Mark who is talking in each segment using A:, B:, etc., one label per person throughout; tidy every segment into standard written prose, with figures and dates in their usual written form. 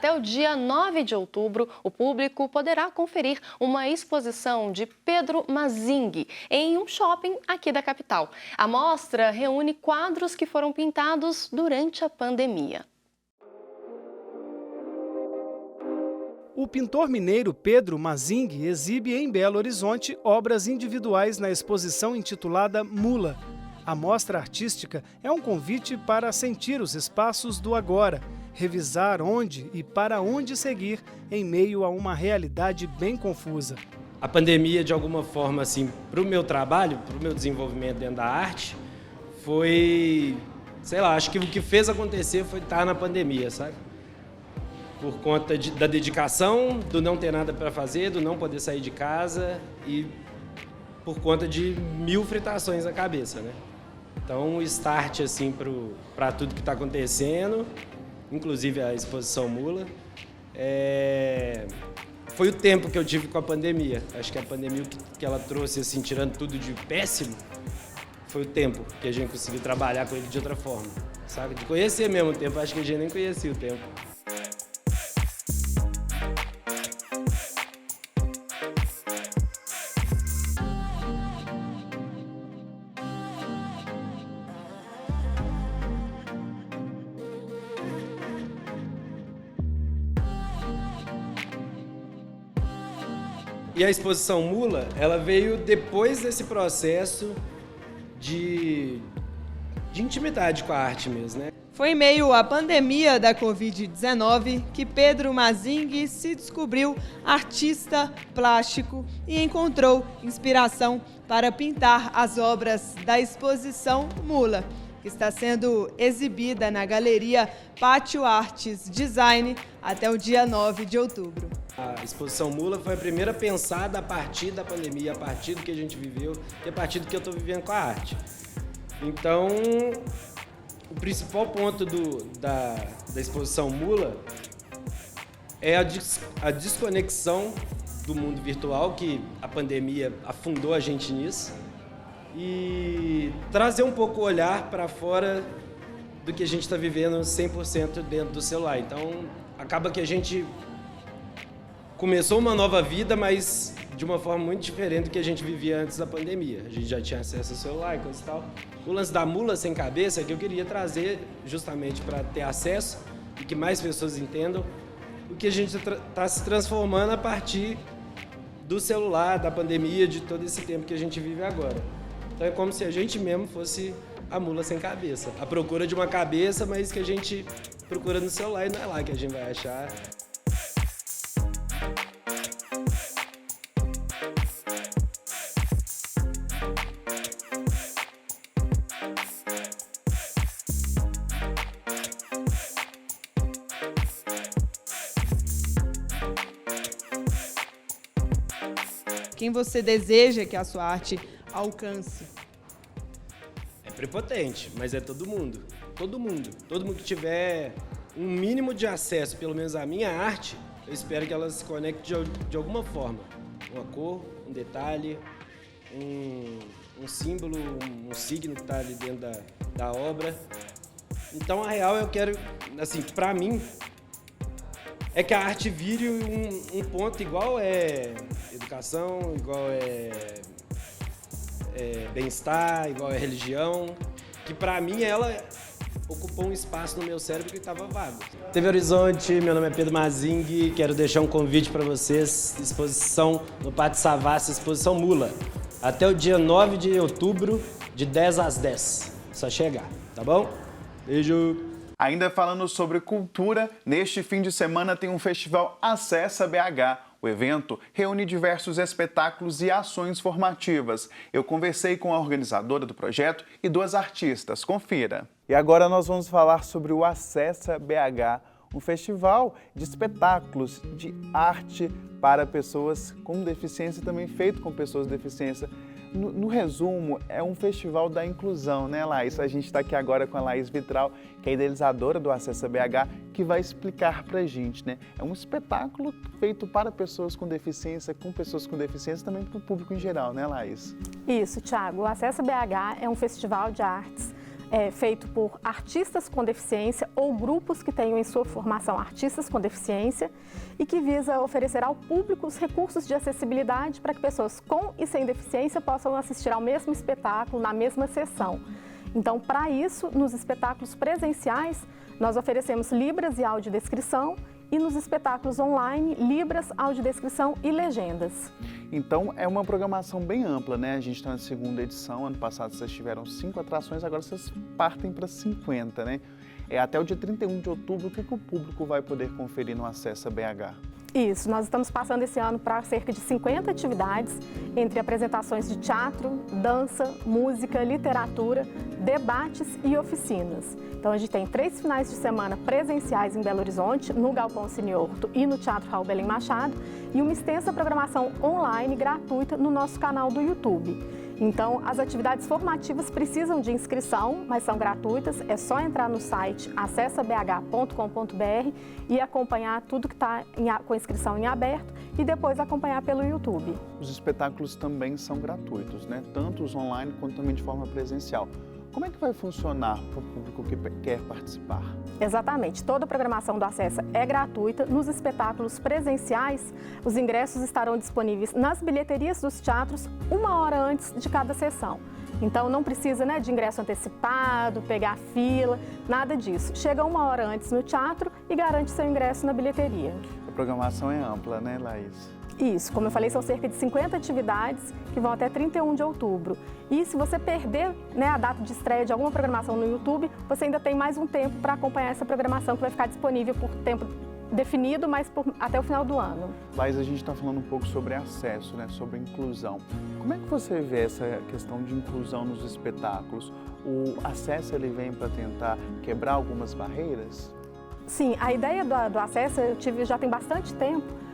A: Até o dia 9 de outubro, o público poderá conferir uma exposição de Pedro Mazinghi em um shopping aqui da capital. A mostra reúne quadros que foram pintados durante a pandemia.
B: O pintor mineiro Pedro Mazinghi exibe em Belo Horizonte obras individuais na exposição intitulada Mula. A mostra artística é um convite para sentir os espaços do agora, revisar onde e para onde seguir em meio a uma realidade bem confusa.
C: A pandemia, de alguma forma, assim, para o meu trabalho, para o meu desenvolvimento dentro da arte, foi, sei lá, acho que o que fez acontecer foi estar na pandemia, sabe? Por conta da dedicação, do não ter nada para fazer, do não poder sair de casa e por conta de 1000 fritações na cabeça, né? Então, o start, assim, para tudo que está acontecendo, inclusive a exposição Mula, foi o tempo que eu tive com a pandemia. Acho que a pandemia, o que ela trouxe, assim, tirando tudo de péssimo, foi o tempo que a gente conseguiu trabalhar com ele de outra forma, sabe? De conhecer mesmo o tempo, acho que a gente nem conhecia o tempo. E a exposição Mula, ela veio depois desse processo de intimidade com a arte mesmo, né?
D: Foi em meio à pandemia da Covid-19 que Pedro Mazinghi se descobriu artista plástico e encontrou inspiração para pintar as obras da exposição Mula, que está sendo exibida na Galeria Pátio Artes Design até o dia 9 de outubro.
C: A exposição Mula foi a primeira pensada a partir da pandemia, a partir do que a gente viveu e a partir do que eu estou vivendo com a arte. Então, o principal ponto da exposição Mula é a desconexão do mundo virtual, que a pandemia afundou a gente nisso, e trazer um pouco o olhar para fora do que a gente está vivendo 100% dentro do celular. Então, acaba que a gente começou uma nova vida, mas de uma forma muito diferente do que a gente vivia antes da pandemia. A gente já tinha acesso ao celular e coisa e tal. O lance da mula sem cabeça é que eu queria trazer justamente para ter acesso e que mais pessoas entendam o que a gente está se transformando a partir do celular, da pandemia, de todo esse tempo que a gente vive agora. Então é como se a gente mesmo fosse a mula sem cabeça. A procura de uma cabeça, mas que a gente procura no celular e não é lá que a gente vai achar.
D: Quem você deseja que a sua arte alcance?
C: É prepotente, mas é todo mundo. Todo mundo. Todo mundo que tiver um mínimo de acesso, pelo menos à minha arte, eu espero que ela se conecte de alguma forma. Uma cor, um detalhe, um símbolo, um signo que está ali dentro da obra. Então, a real, eu quero, assim, para mim, é que a arte vire um ponto igual é educação, igual é bem-estar, igual é religião, que para mim ela ocupou um espaço no meu cérebro que estava vago. TV Horizonte, meu nome é Pedro Mazinghi, quero deixar um convite para vocês, exposição no Pátio Savassi, exposição Mula, até o dia 9 de outubro, de 10 às 10. Só chegar, tá bom? Beijo!
E: Ainda falando sobre cultura, neste fim de semana tem um festival Acessa BH. O evento reúne diversos espetáculos e ações formativas. Eu conversei com a organizadora do projeto e 2 artistas. Confira. E agora nós vamos falar sobre o Acessa BH, um festival de espetáculos de arte para pessoas com deficiência, também feito com pessoas com deficiência. No resumo, é um festival da inclusão, né, Laís? A gente está aqui agora com a Laís Vitral, que é idealizadora do Acessa BH, que vai explicar para a gente, né? É um espetáculo feito para pessoas com deficiência, também para o público em geral, né, Laís?
F: Isso, Thiago. O Acessa BH é um festival de artes feito por artistas com deficiência ou grupos que tenham em sua formação artistas com deficiência e que visa oferecer ao público os recursos de acessibilidade para que pessoas com e sem deficiência possam assistir ao mesmo espetáculo na mesma sessão. Então, para isso, nos espetáculos presenciais, nós oferecemos libras e audiodescrição e nos espetáculos online, libras, audiodescrição e legendas.
E: Então, é uma programação bem ampla, né? A gente está na segunda edição, ano passado vocês tiveram 5 atrações, agora vocês partem para 50, né? Até o dia 31 de outubro, o que o público vai poder conferir no Acessa BH?
F: Isso, nós estamos passando esse ano para cerca de 50 atividades, entre apresentações de teatro, dança, música, literatura, debates e oficinas. Então a gente tem 3 finais de semana presenciais em Belo Horizonte, no Galpão Cine Horto e no Teatro Raul Belém Machado, e uma extensa programação online gratuita no nosso canal do YouTube. Então, as atividades formativas precisam de inscrição, mas são gratuitas. É só entrar no site acessabh.com.br e acompanhar tudo que está com inscrição em aberto e depois acompanhar pelo YouTube.
E: Os espetáculos também são gratuitos, né? Tanto os online quanto também de forma presencial. Como é que vai funcionar para o público que quer participar?
F: Exatamente. Toda a programação do Acessa é gratuita. Nos espetáculos presenciais, os ingressos estarão disponíveis nas bilheterias dos teatros 1 hora antes de cada sessão. Então, não precisa, né, de ingresso antecipado, pegar fila, nada disso. Chega 1 hora antes no teatro e garante seu ingresso na bilheteria.
E: A programação é ampla, né, Laís?
F: Isso, como eu falei, são cerca de 50 atividades que vão até 31 de outubro. E se você perder, né, a data de estreia de alguma programação no YouTube, você ainda tem mais um tempo para acompanhar essa programação que vai ficar disponível por tempo definido, mas até o final do ano.
E: Laís, a gente está falando um pouco sobre acesso, né, sobre inclusão. Como é que você vê essa questão de inclusão nos espetáculos? O Acesso ele vem para tentar quebrar algumas barreiras?
F: Sim, a ideia do Acesso eu tive já tem bastante tempo.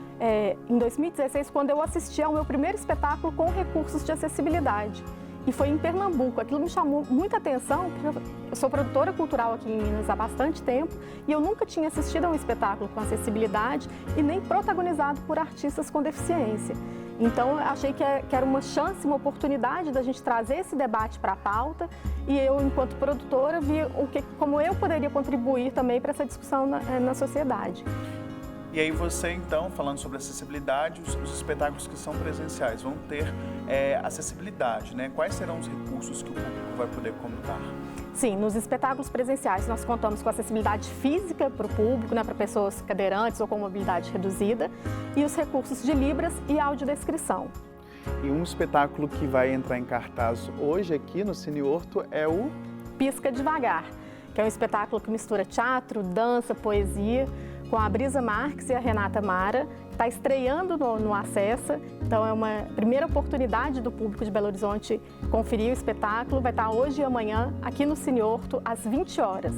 F: Em 2016, quando eu assisti ao meu primeiro espetáculo com recursos de acessibilidade. E foi em Pernambuco. Aquilo me chamou muita atenção, porque eu sou produtora cultural aqui em Minas há bastante tempo e eu nunca tinha assistido a um espetáculo com acessibilidade e nem protagonizado por artistas com deficiência. Então, eu achei que era uma chance, uma oportunidade da gente trazer esse debate para a pauta e eu, enquanto produtora, vi como eu poderia contribuir também para essa discussão na sociedade.
E: E aí você, então, falando sobre acessibilidade, os espetáculos que são presenciais vão ter acessibilidade, né? Quais serão os recursos que o público vai poder contar?
F: Sim, nos espetáculos presenciais nós contamos com acessibilidade física para o público, né, para pessoas cadeirantes ou com mobilidade reduzida, e os recursos de libras e audiodescrição.
E: E um espetáculo que vai entrar em cartaz hoje aqui no Cine Horto é o
F: Pisca Devagar, que é um espetáculo que mistura teatro, dança, poesia, com a Brisa Marques e a Renata Mara. Está estreando no Acessa, então é uma primeira oportunidade do público de Belo Horizonte conferir o espetáculo. Vai estar hoje e amanhã aqui no Cine Horto, às 20 horas.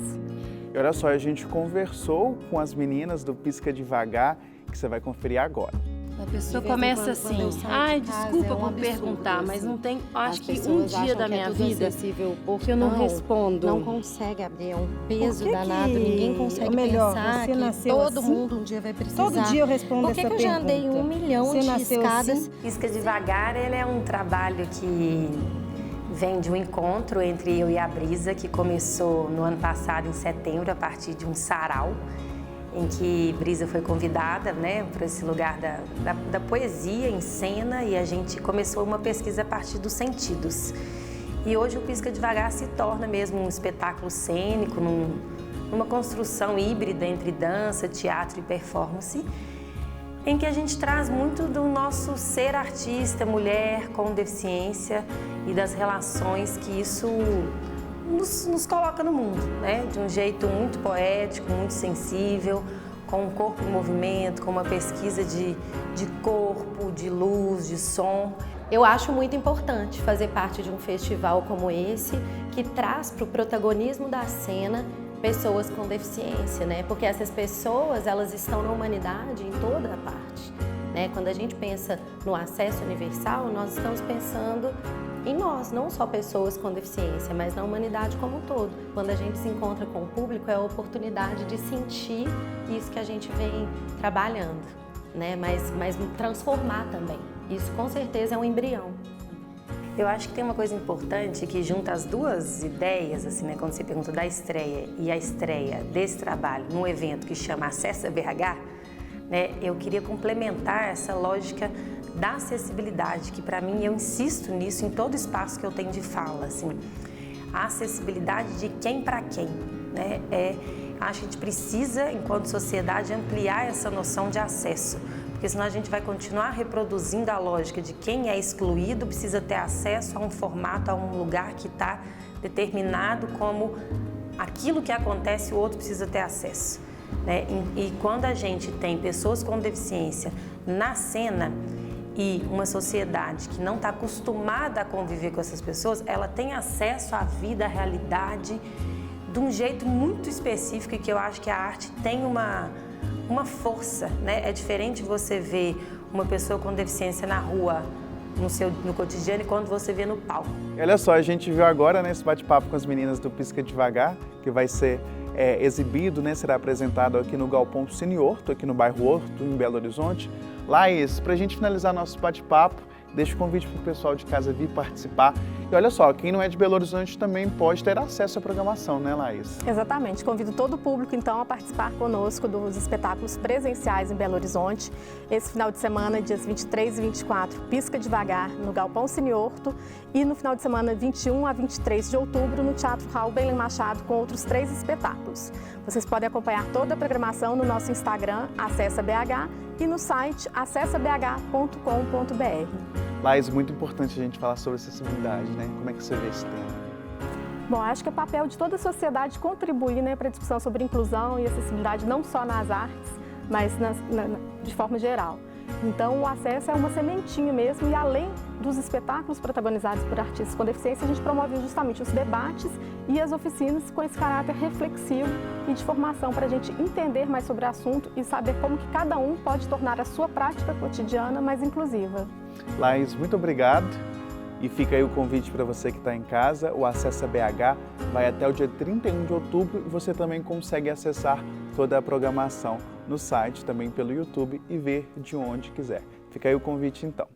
E: E olha só, a gente conversou com as meninas do Pisca Devagar, que você vai conferir agora.
G: A pessoa começa assim, ai, desculpa por perguntar, mas não tem, acho que um dia da minha vida que eu não respondo.
H: Não consegue abrir, é um peso danado, ninguém consegue pensar que todo mundo um dia vai precisar.
I: Todo dia eu respondo essa pergunta.
H: Por que eu já andei 1 milhão de escadas? Assim?
J: Pisca Devagar, ele é um trabalho que vem de um encontro entre eu e a Brisa, que começou no ano passado, em setembro, a partir de um sarau, em que Brisa foi convidada, né, para esse lugar da poesia em cena, e a gente começou uma pesquisa a partir dos sentidos. E hoje o Pisca Devagar se torna mesmo um espetáculo cênico, numa construção híbrida entre dança, teatro e performance, em que a gente traz muito do nosso ser artista, mulher com deficiência e das relações que isso nos coloca no mundo, né? De um jeito muito poético, muito sensível, com o corpo em movimento, com uma pesquisa de corpo, de luz, de som.
H: Eu acho muito importante fazer parte de um festival como esse, que traz para o protagonismo da cena pessoas com deficiência, né? Porque essas pessoas, elas estão na humanidade em toda a parte, né? Quando a gente pensa no acesso universal, nós estamos pensando em nós, não só pessoas com deficiência, mas na humanidade como um todo. Quando a gente se encontra com o público, é a oportunidade de sentir isso que a gente vem trabalhando, né? Mas transformar também. Isso com certeza é um embrião.
J: Eu acho que tem uma coisa importante que junta as duas ideias, assim, né? Quando você pergunta da estreia e a estreia desse trabalho num evento que chama Acessa BH, né? Eu queria complementar essa lógica da acessibilidade, que para mim, eu insisto nisso em todo espaço que eu tenho de fala, assim. A acessibilidade de quem para quem, né? Acho que a gente precisa, enquanto sociedade, ampliar essa noção de acesso, porque senão a gente vai continuar reproduzindo a lógica de quem é excluído precisa ter acesso a um formato, a um lugar que está determinado como aquilo que acontece, o outro precisa ter acesso, né? E quando a gente tem pessoas com deficiência na cena e uma sociedade que não está acostumada a conviver com essas pessoas, ela tem acesso à vida, à realidade, de um jeito muito específico, e que eu acho que a arte tem uma força, né? É diferente você ver uma pessoa com deficiência na rua, no cotidiano, e quando você vê no palco.
E: Olha só, a gente viu agora nesse bate-papo com as meninas do Pisca Devagar, que vai ser exibido, né? Será apresentado aqui no Galpão Cine Horto, aqui no bairro Horto, em Belo Horizonte. Laís, para a gente finalizar nosso bate-papo, deixa o convite para o pessoal de casa vir participar. E olha só, quem não é de Belo Horizonte também pode ter acesso à programação, né, Laís?
F: Exatamente. Convido todo o público, então, a participar conosco dos espetáculos presenciais em Belo Horizonte. Esse final de semana, dias 23 e 24, Pisca Devagar, no Galpão Cine Horto. E no final de semana, 21 a 23 de outubro, no Teatro Raul Belém Machado, com outros 3 espetáculos. Vocês podem acompanhar toda a programação no nosso Instagram, Acessa BH, e no site acessabh.com.br.
E: Laís, muito importante a gente falar sobre acessibilidade, né? Como é que você vê esse tema?
F: Bom, acho que é papel de toda a sociedade contribuir, né, para a discussão sobre inclusão e acessibilidade, não só nas artes, mas de forma geral. Então, o acesso é uma sementinha mesmo, e além dos espetáculos protagonizados por artistas com deficiência, a gente promove justamente os debates e as oficinas com esse caráter reflexivo e de formação, para a gente entender mais sobre o assunto e saber como que cada um pode tornar a sua prática cotidiana mais inclusiva.
E: Laís, muito obrigado. E fica aí o convite para você que está em casa. O Acessa BH vai até o dia 31 de outubro e você também consegue acessar toda a programação no site, também pelo YouTube, e ver de onde quiser. Fica aí o convite então.